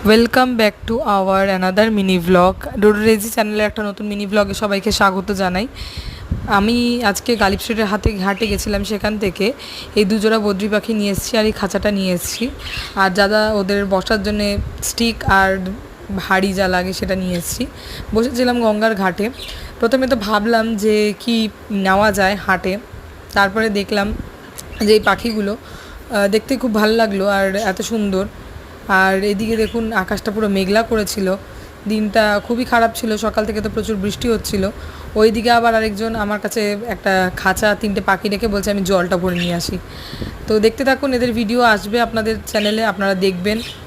Welcome back to our another mini vlog. ডোডো রেজি চ্যানেলে একটা নতুন মিনি ভ্লগে সবাইকে স্বাগত জানাই। আমি আজকে গালিব স্ট্রিটের ঘাটে গেছিলাম, সেখান থেকে এই দুজোড়া বদ্রি পাখি নিয়ে এসেছি আর এই খাঁচাটা নিয়ে এসেছি, আর যারা ওদের বসার জন্যে স্টিক আর হাড়ি যা লাগে সেটা নিয়ে এসেছি। বসেছিলাম গঙ্গার ঘাটে। প্রথমে তো ভাবলাম যে কি নেওয়া যায় হাটে, তারপরে দেখলাম যে এই পাখিগুলো দেখতে খুব ভালো লাগলো আর এত সুন্দর। আর এদিকে দেখুন আকাশটা পুরো মেঘলা করেছিল, দিনটা খুবই খারাপ ছিল, সকাল থেকে তো প্রচুর বৃষ্টি হচ্ছিল। ওইদিকে আবার আরেকজন আমার কাছে একটা খাঁচা 3টে পাখি রেখে বলছে আমি জলটা ভরে নিয়ে আসি। তো দেখতে থাকুন, এদের ভিডিও আসবে আপনাদের চ্যানেলে, আপনারা দেখবেন।